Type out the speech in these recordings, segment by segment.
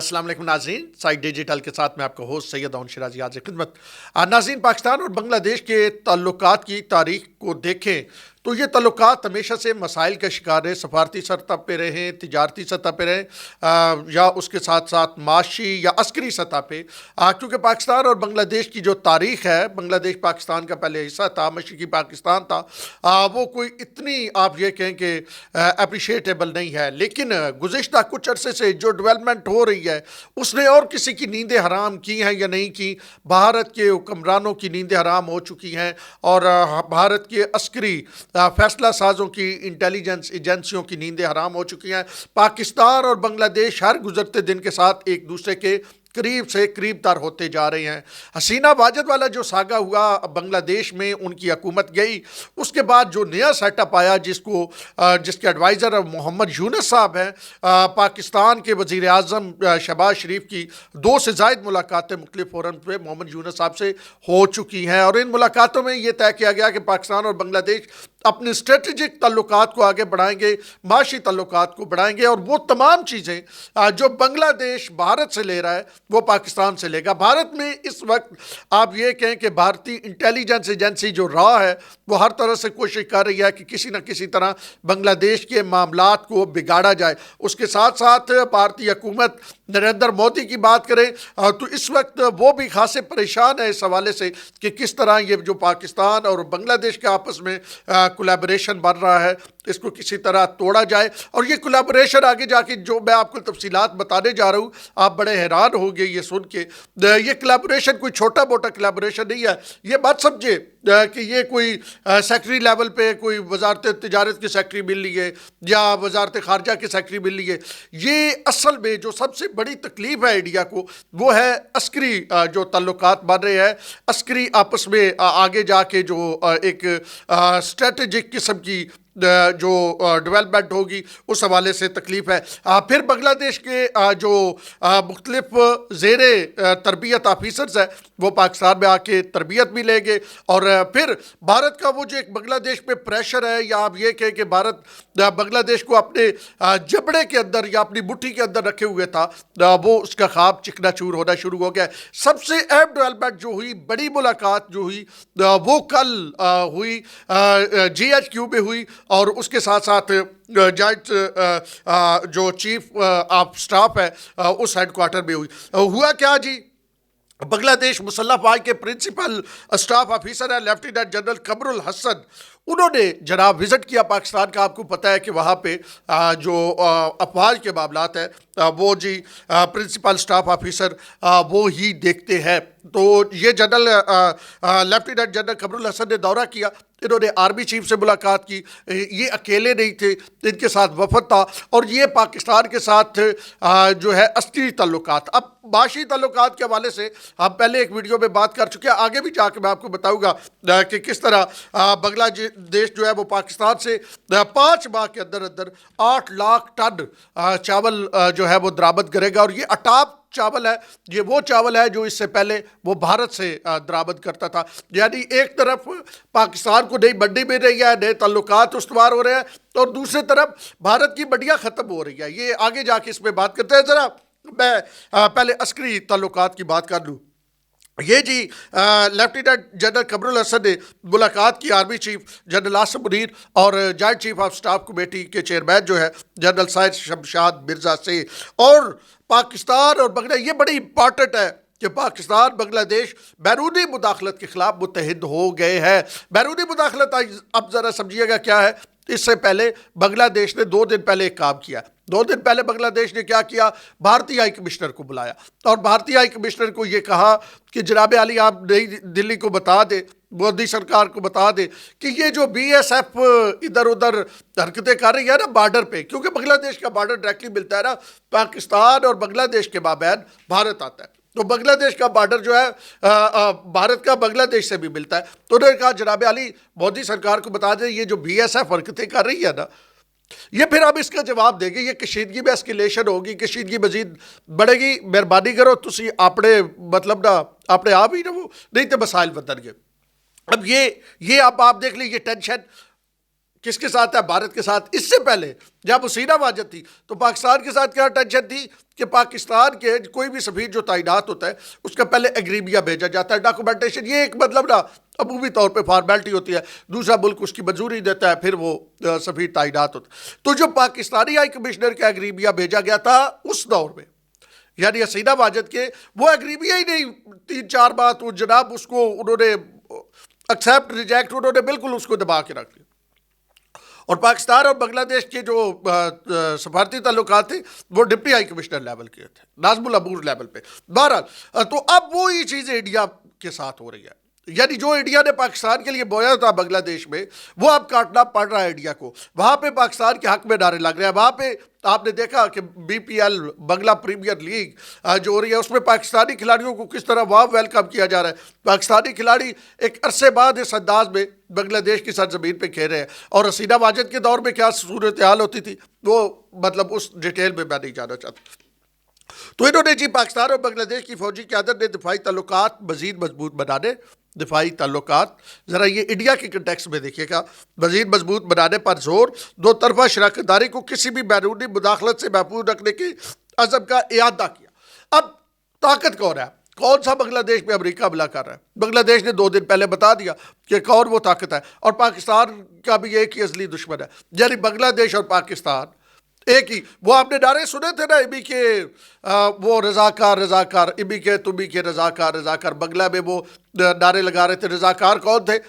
السلام علیکم ناظرین، سائٹ ڈیجیٹل کے ساتھ میں آپ کا ہوسٹ سید اون شرازی حاضر خدمت۔ ناظرین، پاکستان اور بنگلہ دیش کے تعلقات کی تاریخ کو دیکھیں تو یہ تعلقات ہمیشہ سے مسائل کا شکار رہے، سفارتی سطح پہ رہیں، تجارتی سطح پہ رہیں، یا اس کے ساتھ ساتھ معاشی یا عسکری سطح پہ، کیونکہ پاکستان اور بنگلہ دیش کی جو تاریخ ہے، بنگلہ دیش پاکستان کا پہلے حصہ تھا، مشرقی پاکستان تھا، وہ کوئی اتنی آپ یہ کہیں کہ اپریشیٹیبل نہیں ہے، لیکن گزشتہ کچھ عرصے سے جو ڈیولپمنٹ ہو رہی ہے اس نے اور کسی کی نیندیں حرام کی ہیں یا نہیں کی؟ بھارت کے حکمرانوں کی نیندیں حرام ہو چکی ہیں، اور بھارت کے عسکری فیصلہ سازوں کی انٹیلیجنس ایجنسیوں کی نیندیں حرام ہو چکی ہیں۔ پاکستان اور بنگلہ دیش ہر گزرتے دن کے ساتھ ایک دوسرے کے قریب سے قریب تر ہوتے جا رہے ہیں۔ حسینہ واجد والا جو ساگا ہوا بنگلہ دیش میں، ان کی حکومت گئی، اس کے بعد جو نیا سیٹ اپ آیا جس کے ایڈوائزر محمد یونس صاحب ہیں، پاکستان کے وزیر اعظم شہباز شریف کی 2 سے زائد ملاقاتیں مختلف فورم پہ محمد یونس صاحب سے ہو چکی ہیں، اور ان ملاقاتوں میں یہ طے کیا گیا کہ پاکستان اور بنگلہ دیش اپنے اسٹریٹجک تعلقات کو آگے بڑھائیں گے، معاشی تعلقات کو بڑھائیں گے، اور وہ تمام چیزیں جو بنگلہ دیش بھارت سے لے رہا ہے وہ پاکستان سے لے گا۔ بھارت میں اس وقت آپ یہ کہیں کہ بھارتی انٹیلیجنس ایجنسی جو را ہے وہ ہر طرح سے کوشش کر رہی ہے کہ کسی نہ کسی طرح بنگلہ دیش کے معاملات کو بگاڑا جائے۔ اس کے ساتھ ساتھ بھارتی حکومت نریندر مودی کی بات کریں تو اس وقت وہ بھی خاصے پریشان ہے اس حوالے سے کہ کس طرح یہ جو پاکستان اور بنگلہ دیش کے آپس میں کولیبریشن بن رہا ہے اس کو کسی طرح توڑا جائے، اور یہ کولیبریشن آگے جا کے جو میں آپ کو تفصیلات بتانے جا رہا ہوں آپ بڑے حیران ہوں گے یہ سن کے۔ یہ کولیبریشن کوئی چھوٹا موٹا کولیبریشن نہیں ہے، یہ بات سمجھے کہ یہ کوئی سیکٹری لیول پہ کوئی وزارت تجارت کی سیکٹری مل رہی ہے یا وزارت خارجہ کی سیکٹری مل رہی ہے۔ یہ اصل میں جو سب سے بڑی تکلیف ہے انڈیا کو وہ ہے عسکری جو تعلقات بن رہے ہیں، عسکری آپس میں آگے جا کے جو ایک اسٹریٹجک قسم کی جو ڈیولپمنٹ ہوگی اس حوالے سے تکلیف ہے۔ پھر بنگلہ دیش کے جو مختلف زیر تربیت آفیسرز ہیں وہ پاکستان میں آ کے تربیت بھی لیں گے، اور پھر بھارت کا وہ جو ایک بنگلہ دیش پہ پریشر ہے، یا آپ یہ کہیں کہ بھارت بنگلہ دیش کو اپنے جبڑے کے اندر یا اپنی مٹھی کے اندر رکھے ہوئے تھا، وہ اس کا خواب چکنا چور ہونا شروع ہو گیا ہے۔ سب سے اہم ڈیولپمنٹ جو ہوئی، بڑی ملاقات جو ہوئی وہ کل ہوئی جی ایچ کیو میں ہوئی، اور اس کے ساتھ ساتھ جوائنٹ جو چیف آف سٹاف ہے اس ہیڈ کوارٹر میں ہوئی۔ ہوا کیا جی؟ بنگلہ دیش مسلح فوج کے پرنسپل اسٹاف آفیسر ہے لیفٹیننٹ جنرل قمر الحسن، انہوں نے جناب وزٹ کیا پاکستان کا۔ آپ کو پتہ ہے کہ وہاں پہ جو افواج کے معاملات ہیں وہ جی پرنسپل اسٹاف آفیسر وہ ہی دیکھتے ہیں۔ تو یہ لیفٹیننٹ جنرل قمر الحسن نے دورہ کیا، انہوں نے آرمی چیف سے ملاقات کی، یہ اکیلے نہیں تھے، ان کے ساتھ وفد تھا، اور یہ پاکستان کے ساتھ جو ہے عسکری تعلقات۔ اب معاشی تعلقات کے حوالے سے ہم پہلے ایک ویڈیو میں بات کر چکے ہیں، آگے بھی جا کے میں آپ کو بتاؤں گا کہ کس طرح بنگلہ دیش جو ہے وہ پاکستان سے 5 ماہ کے اندر 8 لاکھ ٹن چاول جو ہے وہ درآمد کرے گا، اور یہ اٹاپ چاول ہے، یہ وہ چاول ہے جو اس سے پہلے وہ بھارت سے درآمد کرتا تھا۔ یعنی ایک طرف پاکستان کو نئی منڈی مل رہی ہے، نئے تعلقات استوار ہو رہے ہیں، اور دوسری طرف بھارت کی منڈیاں ختم ہو رہی ہے۔ یہ آگے جا کے اس پہ بات کرتے ہیں، ذرا میں پہلے عسکری تعلقات کی بات کر لوں۔ یہ جی لیفٹیننٹ جنرل قمر الحسن نے ملاقات کی army chief general Asim Munir اور joint chief of staff committee کے چیئرمین جو ہے جنرل سائد شمشاد مرزا سے، اور پاکستان اور بنگلہ یہ بڑی امپارٹنٹ ہے کہ پاکستان بنگلہ دیش بیرونی مداخلت کے خلاف متحد ہو گئے ہیں۔ بیرونی مداخلت اب ذرا سمجھیے گا کیا ہے۔ اس سے پہلے بنگلہ دیش نے 2 دن پہلے ایک کام کیا۔ 2 دن پہلے بنگلہ دیش نے کیا کیا؟ بھارتی ہائی کمشنر کو بلایا، اور بھارتی ہائی کمشنر کو یہ کہا کہ جناب عالی آپ نئی دلی کو بتا دیں، مودی سرکار کو بتا دیں کہ یہ جو بی ایس ایف ادھر ادھر حرکتیں کر رہی ہے نا بارڈر پہ، کیونکہ بنگلہ دیش کا بارڈر ڈائریکٹلی ملتا ہے نا پاکستان اور بنگلہ دیش کے مابین بھارت آتا ہے، تو بنگلہ دیش کا بارڈر جو ہے بھارت کا بنگلہ دیش سے بھی ملتا ہے۔ تو انہوں نے کہا جناب عالی مودی سرکار کو بتا دیں یہ جو بی ایس ایف حرکتیں کر رہی ہے نا، یہ پھر اب اس کا جواب دے گی، یہ کشیدگی میں اسکیلیشن ہوگی، کشیدگی مزید بڑھے گی، مہربانی کرو تسی اپنے مطلب نا اپنے آپ ہی نا وہ نہیں تو مسائل بدل گئے۔ اب یہ اب آپ دیکھ لیجیے ٹینشن کس کے ساتھ ہے؟ بھارت کے ساتھ۔ اس سے پہلے جب حسینہ واجد تھی تو پاکستان کے ساتھ کیا ٹینشن تھی کہ پاکستان کے کوئی بھی سفیر جو تعینات ہوتا ہے اس کا پہلے ایگریبیا بھیجا جاتا ہے, ڈاکومنٹیشن, یہ ایک مطلب نا عمومی طور پہ فارمیلٹی ہوتی ہے, دوسرا ملک اس کی منظوری دیتا ہے, پھر وہ سفیر تعینات ہوتا ہے. تو جو پاکستانی ہائی کمشنر کا ایگریبیا بھیجا گیا تھا اس دور میں, یعنی حسینہ واجد کے, وہ ایگریبیا ہی نہیں 3-4 بار تو جناب اس کو انہوں نے ایکسیپٹ ریجیکٹ, انہوں نے بالکل اس کو دبا کے رکھ دیا. اور پاکستان اور بنگلہ دیش کے جو سفارتی تعلقات تھے وہ ڈپٹی ہائی کمشنر لیول کے تھے, ناظم العبور لیول پہ. بہرحال تو اب وہی چیزیں انڈیا کے ساتھ ہو رہی ہے, یعنی جو انڈیا نے پاکستان کے لیے بویا تھا بنگلہ دیش میں, وہ اب کاٹنا پڑ رہا ہے انڈیا کو. وہاں پہ پاکستان کے حق میں نعرے لگ رہے ہیں. وہاں پہ آپ نے دیکھا کہ BPL بنگلہ پریمیئر لیگ جو ہو رہی ہے اس میں پاکستانی کھلاڑیوں کو کس طرح وہاں ویلکم کیا جا رہا ہے. پاکستانی کھلاڑی ایک عرصے بعد اس انداز میں بنگلہ دیش کی سرزمین پہ کھیل رہے ہیں. اور حسینہ واجد کے دور میں کیا صورتحال ہوتی تھی وہ مطلب اس ڈیٹیل میں نہیں جانا چاہتا. تو انہوں نے پاکستان اور بنگلہ دیش کی فوجی قیادت نے دفاعی تعلقات مزید مضبوط بنانے, دفاعی تعلقات ذرا یہ انڈیا کے کنٹیکس میں دیکھیے گا, مزید مضبوط بنانے پر زور, دو طرفہ شراکت داری کو کسی بھی بیرونی مداخلت سے محفوظ رکھنے کے عزم کا اعادہ کیا. اب طاقت کون ہے, کون سا بنگلہ دیش میں امریکہ حملہ کر رہا ہے؟ بنگلہ دیش نے 2 دن پہلے بتا دیا کہ کون وہ طاقت ہے, اور پاکستان کا بھی ایک ہی اصلی دشمن ہے, یعنی بنگلہ دیش اور پاکستان ایک ہی. وہ آپ نے نعرے سنے تھے نا ابھی کے, وہ رضاکار رضاکار, ابھی کے تبھی کے رضاکار رضاکار. بنگلہ میں وہ نعرے لگا رہے تھے. رضاکار کون تھے؟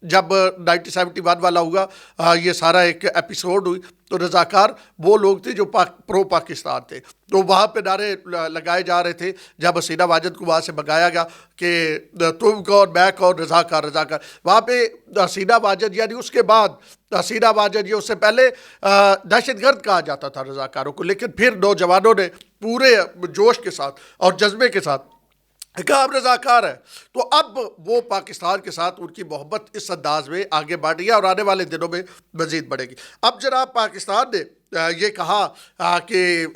جب 1971 والا ہوا یہ سارا ایک ایپیسوڈ ہوئی تو رضاکار وہ لوگ تھے جو پرو پاکستان تھے. تو وہاں پہ نعرے لگائے جا رہے تھے جب حسینہ واجد کو وہاں سے بھگایا گیا کہ تم کون میں کون, رضاکار رضاکار. وہاں پہ حسینہ واجد, یعنی اس کے بعد حسینہ واجد, یہ اس سے پہلے دہشت گرد کہا جاتا تھا رضاکاروں کو, لیکن پھر نوجوانوں نے پورے جوش کے ساتھ اور جذبے کے ساتھ کہا ہم رضاکار ہے. تو اب وہ پاکستان کے ساتھ ان کی محبت اس انداز میں آگے بڑھ رہی ہے اور آنے والے دنوں میں مزید بڑھے گی. اب جناب پاکستان نے یہ کہا کہ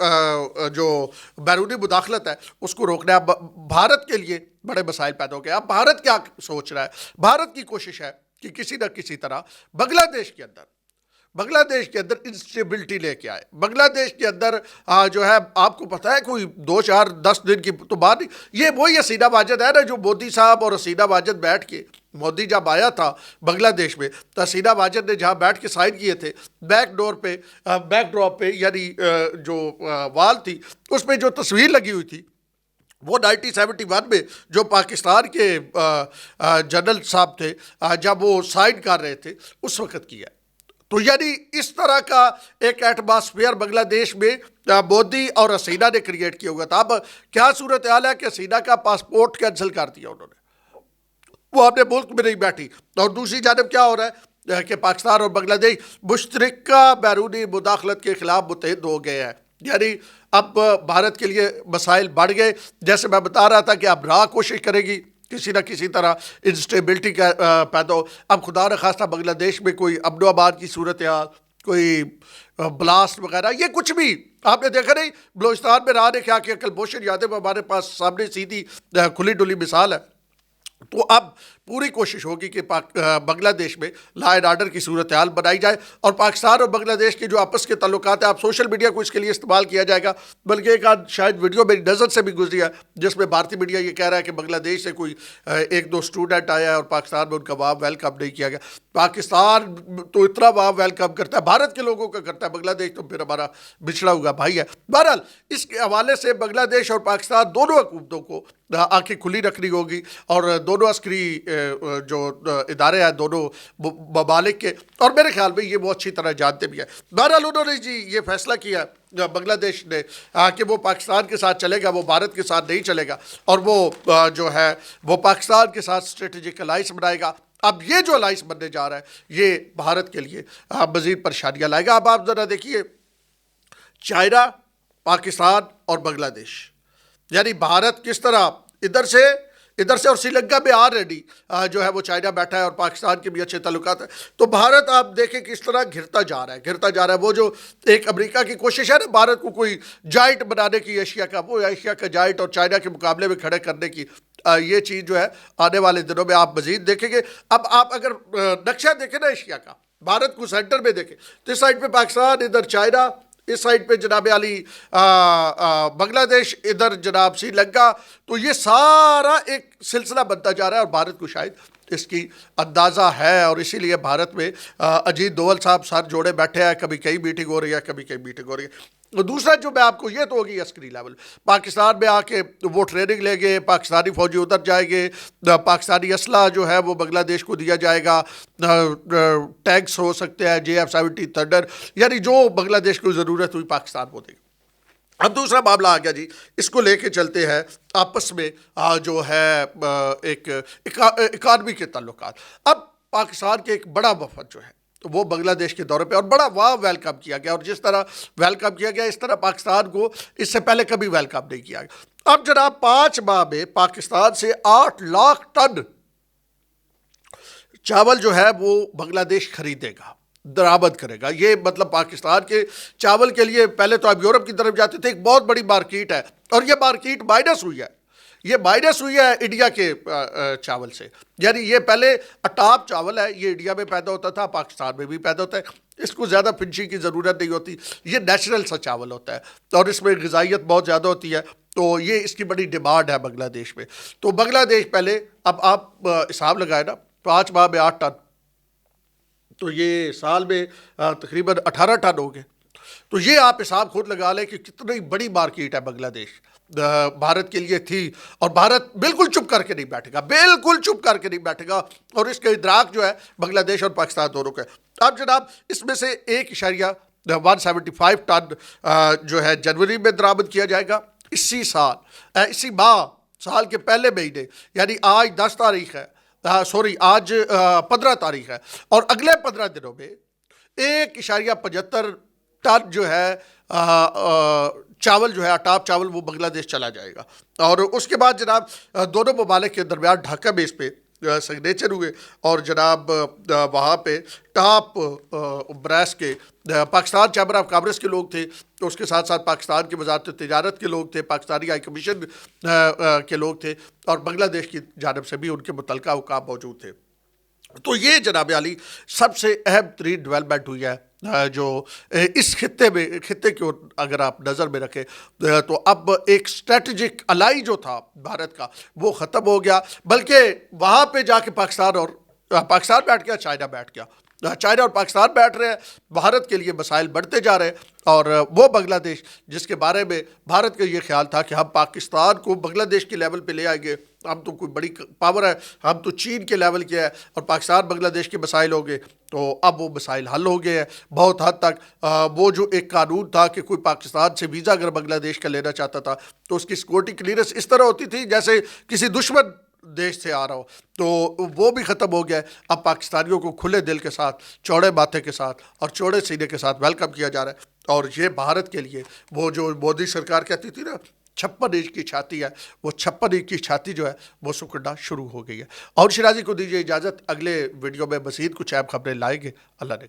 جو بیرونی مداخلت ہے اس کو روکنا ہے. اب بھارت کے لیے بڑے مسائل پیدا ہو گئے. اب بھارت کیا سوچ رہا ہے؟ بھارت کی کوشش ہے کہ کسی نہ کسی طرح بنگلہ دیش کے اندر انسٹیبلٹی لے کے آئے. بنگلہ دیش کے اندر جو ہے آپ کو پتہ ہے کوئی 2-4-10 دن کی تو بات نہیں, یہ وہی حسینہ واجد ہے نا جو مودی صاحب اور حسینہ واجد بیٹھ کے, مودی جب آیا تھا بنگلہ دیش میں تو حسینہ واجد نے جہاں بیٹھ کے سائن کیے تھے بیک ڈراپ پہ, یعنی جو وال تھی اس پہ جو تصویر لگی ہوئی تھی وہ 1971 میں جو پاکستان کے جنرل صاحب تھے جب وہ سائن کر رہے تھے اس وقت کیا. تو یعنی اس طرح کا ایک ایٹماسفیئر بنگلہ دیش میں مودی اور حسینہ نے کریٹ کیا ہوا تھا. اب کیا صورتحال ہے کہ حسینہ کا پاسپورٹ کینسل کر دیا انہوں نے, وہ اپنے ملک میں نہیں بیٹھی. اور دوسری جانب کیا ہو رہا ہے کہ پاکستان اور بنگلہ دیش مشترکہ بیرونی مداخلت کے خلاف متحد ہو گئے ہیں. یعنی اب بھارت کے لیے مسائل بڑھ گئے. جیسے میں بتا رہا تھا کہ اب کوشش کرے گی کسی نہ کسی طرح انسٹیبلٹی کا پیدا ہو. اب خدا نخواستہ بنگلہ دیش میں کوئی امن و امان کی صورتحال, کوئی بلاسٹ وغیرہ, یہ کچھ بھی آپ نے دیکھا نہیں. بلوچستان میں راہ نے کیا کہ کلبھوشن یادو ہمارے پاس سامنے سیدھی کھلی ڈلی مثال ہے. تو اب پوری کوشش ہوگی کہ بنگلہ دیش میں لا اینڈ آرڈر کی صورتحال بنائی جائے. اور پاکستان اور بنگلہ دیش کے جو آپس کے تعلقات ہیں, آپ سوشل میڈیا کو اس کے لیے استعمال کیا جائے گا. بلکہ ایک آدھ شاید ویڈیو میری نظر سے بھی گزری ہے جس میں بھارتی میڈیا یہ کہہ رہا ہے کہ بنگلہ دیش سے کوئی 1-2 اسٹوڈنٹ آیا ہے اور پاکستان میں ان کا وہاں ویلکم نہیں کیا گیا. پاکستان تو اتنا وہاں ویلکم کرتا ہے, بھارت کے لوگوں کا کرتا ہے, بنگلہ دیش تو پھر ہمارا بچھڑا ہوا بھائی ہے. بہرحال اس کے حوالے سے بنگلہ دیش اور پاکستان دونوں حکومتوں کو آنکھیں کھلی رکھنی ہوگی, اور دونوں عسکری جو ادارے ہیں دونوں ممالک کے, اور میرے خیال میں یہ وہ اچھی طرح جانتے بھی ہیں. بہرحال انہوں نے یہ فیصلہ کیا بنگلہ دیش نے کہ وہ پاکستان کے ساتھ چلے گا, وہ بھارت کے ساتھ نہیں چلے گا, اور وہ جو ہے وہ پاکستان کے ساتھ اسٹریٹجک الائنس بنائے گا. اب یہ جو الائنس بننے جا رہا ہے یہ بھارت کے لیے مزید پریشانیاں لائے گا. اب آپ ذرا دیکھیے چائنا, پاکستان اور بنگلہ دیش, یعنی بھارت کس طرح ادھر سے اور سری لنکا میں آلریڈی جو ہے وہ چائنا بیٹھا ہے اور پاکستان کے بھی اچھے تعلقات ہیں. تو بھارت آپ دیکھیں کس طرح گھرتا جا رہا ہے. وہ جو ایک امریکہ کی کوشش ہے نا بھارت کو کوئی جائنٹ بنانے کی, ایشیا کا, وہ ایشیا کا جائنٹ اور چائنا کے مقابلے میں کھڑے کرنے کی, یہ چیز جو ہے آنے والے دنوں میں آپ مزید دیکھیں گے. اب آپ اگر نقشہ دیکھیں نا ایشیا کا, بھارت کو سینٹر میں دیکھیں تو اس سائڈ پہ پاکستان, ادھر چائنا, اس سائڈ پہ جناب علی بنگلہ دیش، ادھر جناب سری لنکا. تو یہ سارا ایک سلسلہ بنتا جا رہا ہے اور بھارت کو شاید اس کی اندازہ ہے، اور اسی لیے بھارت میں اجیت دوول صاحب سر جوڑے بیٹھے ہیں، کبھی کئی میٹنگ ہو رہی ہے، کبھی کئی میٹنگ ہو رہی ہے. دوسرا جو میں آپ کو یہ تو ہوگی عسکری لیول، پاکستان میں آ کے وہ ٹریننگ لیں گے، پاکستانی فوجی ادھر جائیں گے، پاکستانی اسلحہ جو ہے وہ بنگلہ دیش کو دیا جائے گا، ٹینکس ہو سکتے ہیں JF-70 تھنڈر، یعنی جو بنگلہ دیش کو ضرورت ہوئی پاکستان کو دے گا. اب دوسرا معاملہ آ گیا جی، اس کو لے کے چلتے ہیں آپس میں جو ہے ایک اکانومی کے تعلقات. اب پاکستان کے ایک بڑا وفد جو ہے وہ بنگلہ دیش کے دورے پہ، اور بڑا ویلکم کیا گیا، اور جس طرح ویلکم کیا گیا اس طرح پاکستان کو اس سے پہلے کبھی ویلکم نہیں کیا گیا. اب جناب 5 ماہ میں پاکستان سے 8 لاکھ ٹن چاول جو ہے وہ بنگلہ دیش خریدے گا، درآمد کرے گا. یہ مطلب پاکستان کے چاول کے لیے پہلے تو آپ یورپ کی طرف جاتے تھے، ایک بہت بڑی مارکیٹ ہے، اور یہ مارکیٹ مائنس ہوئی ہے. یہ مائنس ہوئی ہے انڈیا کے چاول سے. یعنی یہ پہلے اٹاپ چاول ہے، یہ انڈیا میں پیدا ہوتا تھا، پاکستان میں بھی پیدا ہوتا ہے، اس کو زیادہ فنشنگ کی ضرورت نہیں ہوتی، یہ نیچرل سا چاول ہوتا ہے، اور اس میں غذائیت بہت زیادہ ہوتی ہے. تو یہ اس کی بڑی ڈیمانڈ ہے بنگلہ دیش میں. تو بنگلہ دیش پہلے، اب آپ حساب لگائے نا، 5 ماہ میں 8 ٹن، تو یہ سال میں تقریباً 18 ٹن ہو گئے. تو یہ آپ حساب خود لگا لیں کہ کتنی بڑی مارکیٹ ہے بنگلہ دیش بھارت کے لیے تھی. اور بھارت بالکل چپ کر کے نہیں بیٹھے گا، بالکل چپ کر کے نہیں بیٹھے گا، اور اس کا ادراک جو ہے بنگلہ دیش اور پاکستان دونوں کا ہے. اب جناب اس میں سے 1.175 ٹن جو ہے جنوری میں درآمد کیا جائے گا اسی ماہ، سال کے پہلے مہینے، یعنی آج 10 تاریخ ہے، آج 15 تاریخ ہے، اور اگلے 15 دنوں میں 1.75 ٹن جو ہے چاول جو ہے اٹاپ چاول وہ بنگلہ دیش چلا جائے گا. اور اس کے بعد جناب دونوں ممالک کے درمیان ڈھاکہ بیس پہ سگنیچر ہوئے، اور جناب وہاں پہ ٹاپ بریس کے پاکستان چیمبر آف کامرس کے لوگ تھے، تو اس کے ساتھ ساتھ پاکستان کی وزارت تجارت کے لوگ تھے، پاکستانی ہائی کمیشن کے لوگ تھے، اور بنگلہ دیش کی جانب سے بھی ان کے متعلقہ حکام موجود تھے. تو یہ جناب علی سب سے اہم ترین ڈیولپمنٹ ہوئی ہے جو اس خطے کو اگر آپ نظر میں رکھیں تو اب ایک اسٹریٹجک الائی جو تھا بھارت کا وہ ختم ہو گیا، بلکہ وہاں پہ جا کے پاکستان بیٹھ گیا، چائنا بیٹھ گیا، چائنا اور پاکستان بیٹھ رہے ہیں، بھارت کے لیے مسائل بڑھتے جا رہے ہیں. اور وہ بنگلہ دیش جس کے بارے میں بھارت کا یہ خیال تھا کہ ہم پاکستان کو بنگلہ دیش کے لیول پہ لے آئیں گے، ہم تو کوئی بڑی پاور ہے، ہم تو چین کے لیول کے ہیں، اور پاکستان بنگلہ دیش کے مسائل ہو گئے، تو اب وہ مسائل حل ہو گئے ہیں بہت حد تک. وہ جو ایک قانون تھا کہ کوئی پاکستان سے ویزا اگر بنگلہ دیش کا لینا چاہتا تھا تو اس کی سیکورٹی کلیئرنس اس طرح ہوتی تھی جیسے کسی دشمن دیش سے آ رہا ہو، تو وہ بھی ختم ہو گیا ہے. اب پاکستانیوں کو کھلے دل کے ساتھ، چوڑے ماتھے کے ساتھ اور چوڑے سینے کے ساتھ ویلکم کیا جا رہا ہے. اور یہ بھارت کے لیے وہ جو مودی سرکار کہتی تھی نا 56 انچ کی چھاتی ہے، وہ 56 انچ کی چھاتی جو ہے وہ سکڑنا شروع ہو گئی ہے. اور شیرازی کو دیجیے اجازت، اگلے ویڈیو میں مزید کچھ اہم خبریں لائیں گے. اللہ نے